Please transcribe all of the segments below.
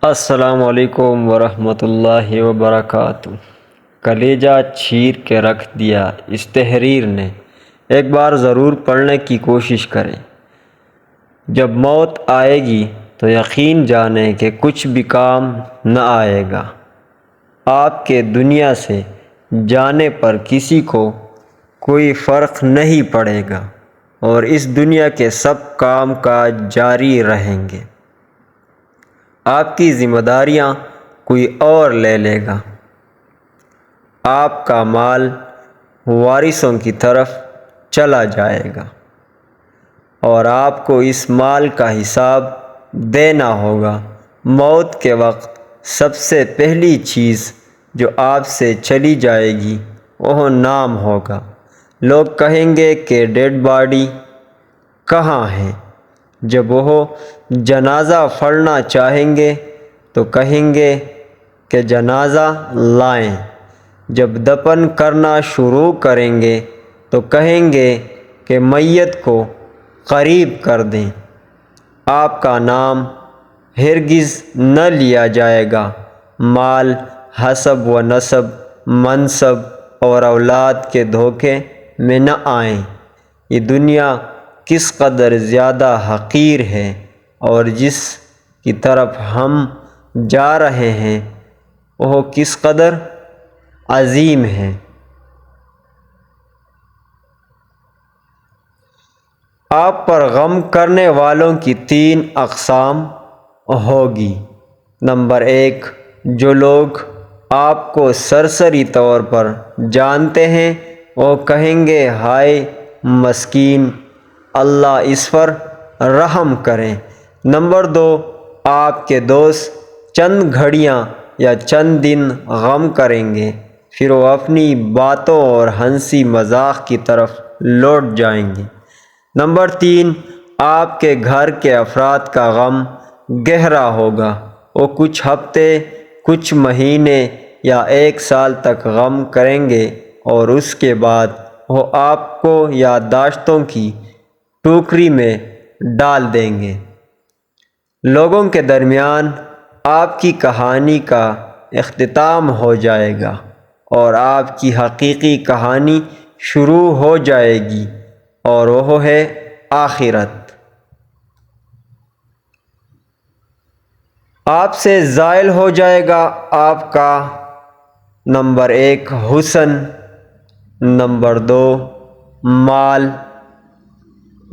السلام علیکم ورحمۃ اللہ وبرکاتہ۔ کلیجہ چیر کے رکھ دیا اس تحریر نے، ایک بار ضرور پڑھنے کی کوشش کریں۔ جب موت آئے گی تو یقین جانیں کہ کچھ بھی کام نہ آئے گا۔ آپ کے دنیا سے جانے پر کسی کو کوئی فرق نہیں پڑے گا اور اس دنیا کے سب کام کاج جاری رہیں گے۔ آپ کی ذمہ داریاں کوئی اور لے لے گا۔ آپ کا مال وارثوں کی طرف چلا جائے گا اور آپ کو اس مال کا حساب دینا ہوگا۔ موت کے وقت سب سے پہلی چیز جو آپ سے چلی جائے گی وہ نام ہوگا۔ لوگ کہیں گے کہ ڈیڈ باڈی کہاں ہے؟ جب وہ جنازہ پڑھنا چاہیں گے تو کہیں گے کہ جنازہ لائیں۔ جب دفن کرنا شروع کریں گے تو کہیں گے کہ میت کو قریب کر دیں۔ آپ کا نام ہرگز نہ لیا جائے گا۔ مال، حسب و نسب، منصب اور اولاد کے دھوکے میں نہ آئیں۔ یہ دنیا کس قدر زیادہ حقیر ہے اور جس کی طرف ہم جا رہے ہیں وہ کس قدر عظیم ہے۔ آپ پر غم کرنے والوں کی 3 اقسام ہوگی۔ نمبر 1، جو لوگ آپ کو سرسری طور پر جانتے ہیں وہ کہیں گے ہائے مسکین، اللہ اس پر رحم کرے۔ نمبر 2، آپ کے دوست چند گھڑیاں یا چند دن غم کریں گے، پھر وہ اپنی باتوں اور ہنسی مذاق کی طرف لوٹ جائیں گے۔ نمبر 3، آپ کے گھر کے افراد کا غم گہرا ہوگا۔ وہ کچھ ہفتے، کچھ مہینے یا 1 سال تک غم کریں گے اور اس کے بعد وہ آپ کو یادداشتوں کی ٹوکری میں ڈال دیں گے۔ لوگوں کے درمیان آپ کی کہانی کا اختتام ہو جائے گا اور آپ کی حقیقی کہانی شروع ہو جائے گی اور وہ ہے آخرت۔ آپ سے زائل ہو جائے گا آپ کا نمبر 1 حسن، نمبر 2 مال،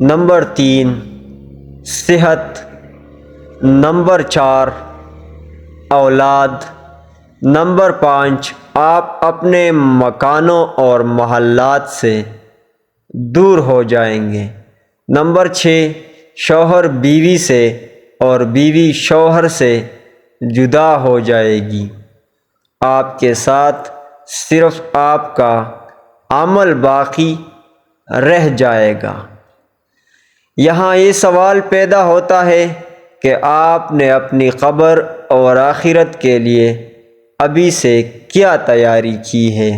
نمبر 3 صحت، نمبر 4 اولاد، نمبر 5 آپ اپنے مکانوں اور محلات سے دور ہو جائیں گے، نمبر 6 شوہر بیوی سے اور بیوی شوہر سے جدا ہو جائے گی۔ آپ کے ساتھ صرف آپ کا عمل باقی رہ جائے گا۔ یہاں یہ سوال پیدا ہوتا ہے کہ آپ نے اپنی قبر اور آخرت کے لیے ابھی سے کیا تیاری کی ہے؟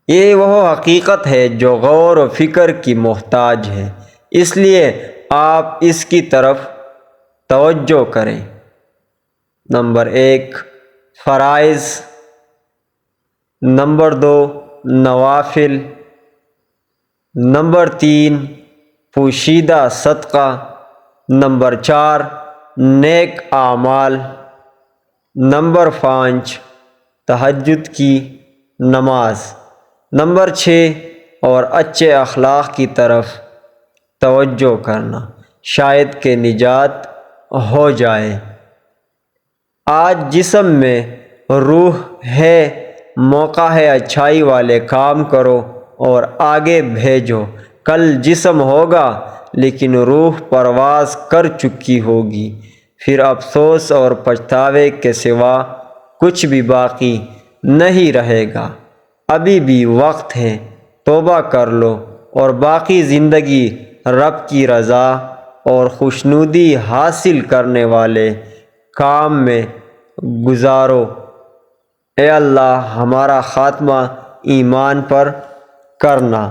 یہ وہ حقیقت ہے جو غور و فکر کی محتاج ہے، اس لیے آپ اس کی طرف توجہ کریں۔ نمبر 1 فرائض، نمبر 2 نوافل، نمبر 3 پوشیدہ صدقہ، نمبر 4 نیک اعمال، نمبر 5 تہجد کی نماز، نمبر 6 اور اچھے اخلاق کی طرف توجہ کرنا، شاید کہ نجات ہو جائے۔ آج جسم میں روح ہے، موقع ہے اچھائی والے کام کرو اور آگے بھیجو۔ کل جسم ہوگا لیکن روح پرواز کر چکی ہوگی، پھر افسوس اور پچھتاوے کے سوا کچھ بھی باقی نہیں رہے گا۔ ابھی بھی وقت ہے، توبہ کر لو اور باقی زندگی رب کی رضا اور خوشنودی حاصل کرنے والے کام میں گزارو۔ اے اللہ ہمارا خاتمہ ایمان پر کرنا۔